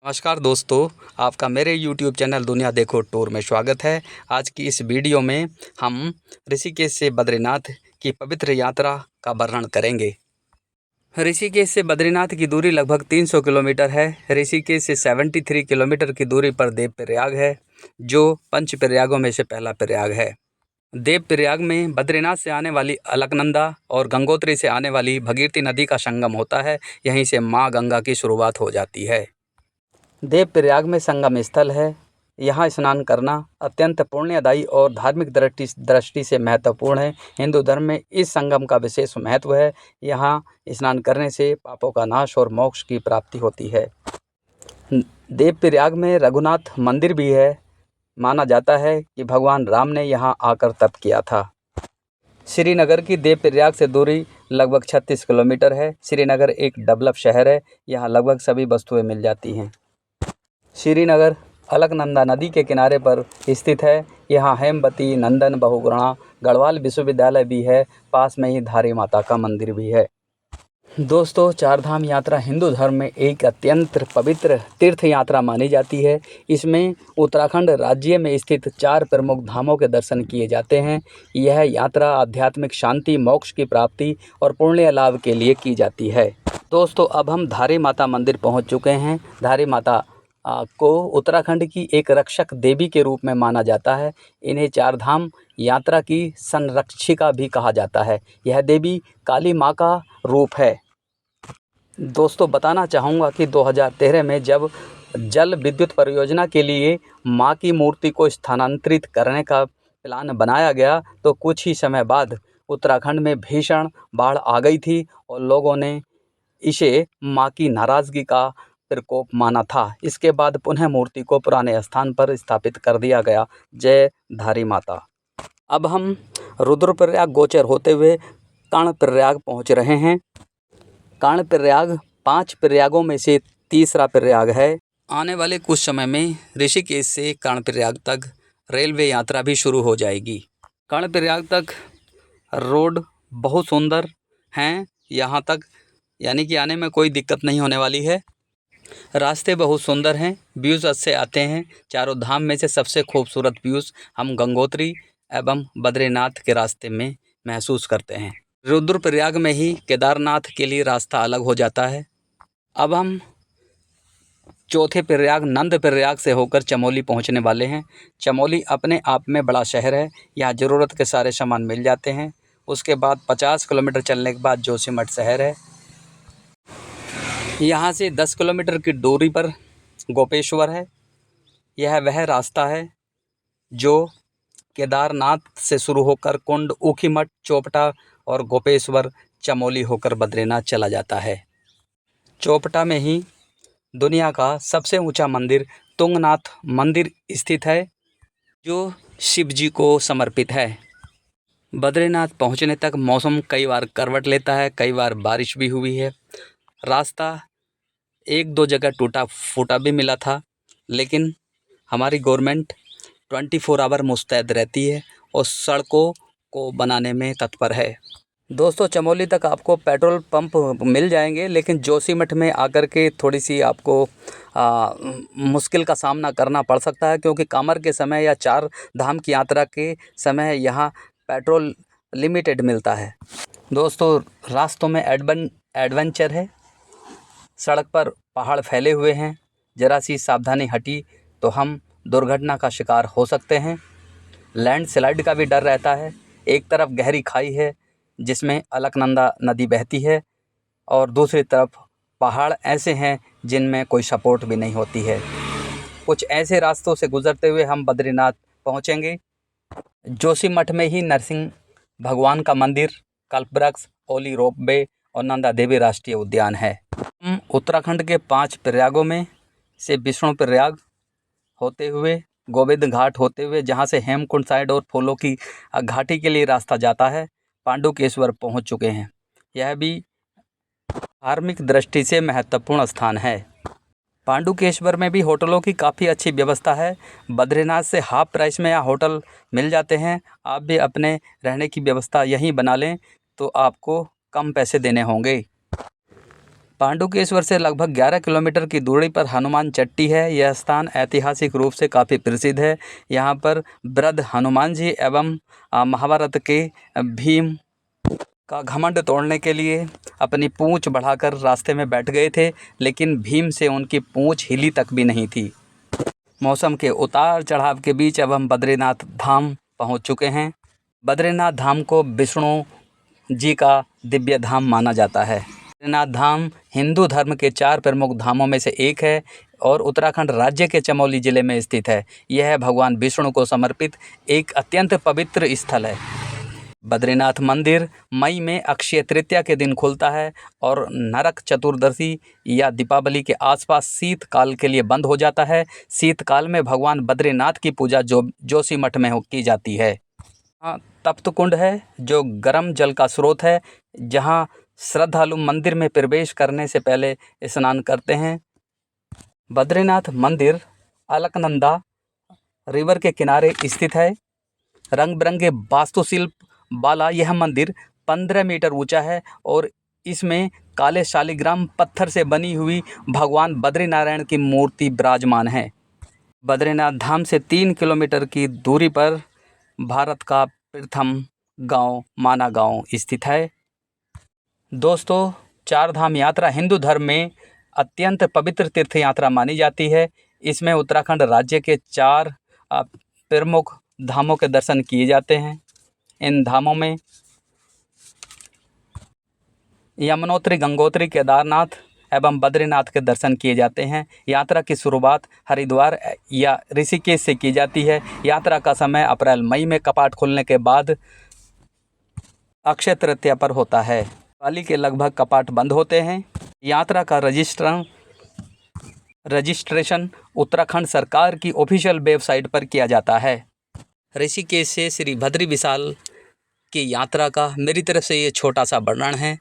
नमस्कार दोस्तों, आपका मेरे YouTube चैनल दुनिया देखो टूर में स्वागत है। आज की इस वीडियो में हम ऋषिकेश से बद्रीनाथ की पवित्र यात्रा का वर्णन करेंगे। ऋषिकेश से बद्रीनाथ की दूरी लगभग 300 किलोमीटर है। ऋषिकेश से 73 किलोमीटर की दूरी पर देवप्रयाग है, जो पंच प्रयागों में से पहला प्रयाग है। देवप्रयाग में बद्रीनाथ से आने वाली अलकनंदा और गंगोत्री से आने वाली भगीरथी नदी का संगम होता है। यहीं से माँ गंगा की शुरुआत हो जाती है। देवप्रयाग में संगम स्थल है। यहाँ स्नान करना अत्यंत पुण्यदायी और धार्मिक दृष्टि से महत्वपूर्ण है। हिंदू धर्म में इस संगम का विशेष महत्व है। यहाँ स्नान करने से पापों का नाश और मोक्ष की प्राप्ति होती है। देवप्रयाग में रघुनाथ मंदिर भी है। माना जाता है कि भगवान राम ने यहाँ आकर तप किया था। श्रीनगर की देवप्रयाग से दूरी लगभग 36 किलोमीटर है। श्रीनगर एक डेवलप शहर है। यहाँ लगभग सभी वस्तुएं मिल जाती हैं। श्रीनगर अलकनंदा नदी के किनारे पर स्थित है। यहाँ हेमवती, नंदन, बहुगुणा, गढ़वाल विश्वविद्यालय भी है। पास में ही धारी माता का मंदिर भी है। दोस्तों, चारधाम यात्रा हिंदू धर्म में एक अत्यंत पवित्र तीर्थ यात्रा मानी जाती है। इसमें उत्तराखंड राज्य में स्थित 4 प्रमुख धामों के दर्शन किए जाते हैं। यह यात्रा आध्यात्मिक शांति, मोक्ष की प्राप्ति और पुण्य लाभ के लिए की जाती है। दोस्तों, अब हम धारी माता मंदिर पहुँच चुके हैं। धारी माता को उत्तराखंड की एक रक्षक देवी के रूप में माना जाता है। इन्हें चारधाम यात्रा की संरक्षिका भी कहा जाता है। यह देवी काली माँ का रूप है। दोस्तों, बताना चाहूँगा कि 2013 में जब जल विद्युत परियोजना के लिए माँ की मूर्ति को स्थानांतरित करने का प्लान बनाया गया, तो कुछ ही समय बाद उत्तराखंड में भीषण बाढ़ आ गई थी और लोगों ने इसे माँ की नाराज़गी का प्रकोप माना था। इसके बाद पुनः मूर्ति को पुराने स्थान पर स्थापित कर दिया गया। जय धारी माता। अब हम रुद्रप्रयाग गोचर होते हुए कर्णप्रयाग पहुंच रहे हैं। कर्णप्रयाग 5 प्रयागों में से तीसरा प्रयाग है। आने वाले कुछ समय में ऋषिकेश से कर्णप्रयाग तक रेलवे यात्रा भी शुरू हो जाएगी। कर्णप्रयाग तक रोड बहुत सुंदर हैं। यहाँ तक यानी कि आने में कोई दिक्कत नहीं होने वाली है। रास्ते बहुत सुंदर हैं, व्यूज़ अच्छे आते हैं। चारों धाम में से सबसे खूबसूरत व्यूज़ हम गंगोत्री एवं बद्रीनाथ के रास्ते में महसूस करते हैं। रुद्रप्रयाग में ही केदारनाथ के लिए रास्ता अलग हो जाता है। अब हम चौथे प्रयाग नंद प्रयाग से होकर चमोली पहुंचने वाले हैं। चमोली अपने आप में बड़ा शहर है। यहाँ ज़रूरत के सारे सामान मिल जाते हैं। उसके बाद 50 किलोमीटर चलने के बाद जोशीमठ शहर है। यहाँ से 10 किलोमीटर की दूरी पर गोपेश्वर है। यह वह रास्ता है जो केदारनाथ से शुरू होकर कुंड, ऊखीमठ, चोपटा और गोपेश्वर, चमोली होकर बद्रीनाथ चला जाता है। चोपटा में ही दुनिया का सबसे ऊंचा मंदिर तुंगनाथ मंदिर स्थित है, जो शिव जी को समर्पित है। बद्रीनाथ पहुंचने तक मौसम कई बार करवट लेता है, कई बार बारिश भी हुई है। रास्ता 1-2 जगह टूटा फूटा भी मिला था, लेकिन हमारी गवर्नमेंट 24 आवर मुस्तैद रहती है और सड़कों को बनाने में तत्पर है। दोस्तों, चमोली तक आपको पेट्रोल पंप मिल जाएंगे, लेकिन जोशीमठ में आकर के थोड़ी सी आपको मुश्किल का सामना करना पड़ सकता है, क्योंकि कामर के समय या 4 धाम की यात्रा के समय यहाँ पेट्रोल लिमिटेड मिलता है। दोस्तों, रास्तों में एडवेंचर है। सड़क पर पहाड़ फैले हुए हैं। ज़रा सी सावधानी हटी तो हम दुर्घटना का शिकार हो सकते हैं। लैंडस्लाइड का भी डर रहता है। एक तरफ गहरी खाई है जिसमें अलकनंदा नदी बहती है, और दूसरी तरफ पहाड़ ऐसे हैं जिनमें कोई सपोर्ट भी नहीं होती है। कुछ ऐसे रास्तों से गुजरते हुए हम बद्रीनाथ पहुँचेंगे। जोशीमठ में ही नरसिंह भगवान का मंदिर, कल्पवृक्ष, ओली रोपवे और नंदा देवी राष्ट्रीय उद्यान है। हम उत्तराखंड के 5 प्रयागों में से विष्णु प्रयाग होते हुए, गोविंद घाट होते हुए, जहां से हेमकुंड साइड और फूलों की घाटी के लिए रास्ता जाता है, पांडुकेश्वर पहुंच चुके हैं। यह भी धार्मिक दृष्टि से महत्वपूर्ण स्थान है। पांडुकेश्वर में भी होटलों की काफ़ी अच्छी व्यवस्था है। बद्रीनाथ से हाफ प्राइस में यहाँ होटल मिल जाते हैं। आप भी अपने रहने की व्यवस्था यहीं बना लें तो आपको कम पैसे देने होंगे। पांडुकेश्वर से लगभग 11 किलोमीटर की दूरी पर हनुमान चट्टी है। यह स्थान ऐतिहासिक रूप से काफ़ी प्रसिद्ध है। यहाँ पर वृद्ध हनुमान जी एवं महाभारत के भीम का घमंड तोड़ने के लिए अपनी पूंछ बढ़ाकर रास्ते में बैठ गए थे, लेकिन भीम से उनकी पूंछ हिली तक भी नहीं थी। मौसम के उतार चढ़ाव के बीच अब हम बद्रीनाथ धाम पहुंच चुके हैं। बद्रीनाथ धाम को विष्णु जी का दिव्य धाम माना जाता है। बद्रीनाथ धाम हिंदू धर्म के 4 प्रमुख धामों में से एक है और उत्तराखंड राज्य के चमोली जिले में स्थित है। यह भगवान विष्णु को समर्पित एक अत्यंत पवित्र स्थल है। बद्रीनाथ मंदिर मई में अक्षय तृतीया के दिन खुलता है और नरक चतुर्दशी या दीपावली के आसपास शीतकाल के लिए बंद हो जाता है। शीतकाल में भगवान बद्रीनाथ की पूजा जोशीमठ में की जाती है। तप्त कुंड है जो गर्म जल का स्रोत है, जहाँ श्रद्धालु मंदिर में प्रवेश करने से पहले स्नान करते हैं। बद्रीनाथ मंदिर अलकनंदा रिवर के किनारे स्थित है। रंग बिरंगे वास्तुशिल्प वाला यह मंदिर 15 मीटर ऊंचा है और इसमें काले शालिग्राम पत्थर से बनी हुई भगवान बद्रीनारायण की मूर्ति विराजमान है। बद्रीनाथ धाम से 3 किलोमीटर की दूरी पर भारत का प्रथम गांव माना गांव स्थित है। दोस्तों, 4 धाम यात्रा हिंदू धर्म में अत्यंत पवित्र तीर्थ यात्रा मानी जाती है। इसमें उत्तराखंड राज्य के 4 प्रमुख धामों के दर्शन किए जाते हैं। इन धामों में यमुनोत्री, गंगोत्री, केदारनाथ एवं बद्रीनाथ के दर्शन किए जाते हैं। यात्रा की शुरुआत हरिद्वार या ऋषिकेश से की जाती है। यात्रा का समय अप्रैल-मई में कपाट खुलने के बाद अक्षय तृतीया पर होता है। दिवाली के लगभग कपाट बंद होते हैं। यात्रा का रजिस्ट्रेशन उत्तराखंड सरकार की ऑफिशियल वेबसाइट पर किया जाता है। ऋषिकेश से श्री बद्री विशाल की यात्रा का मेरी तरफ से ये छोटा सा वर्णन है।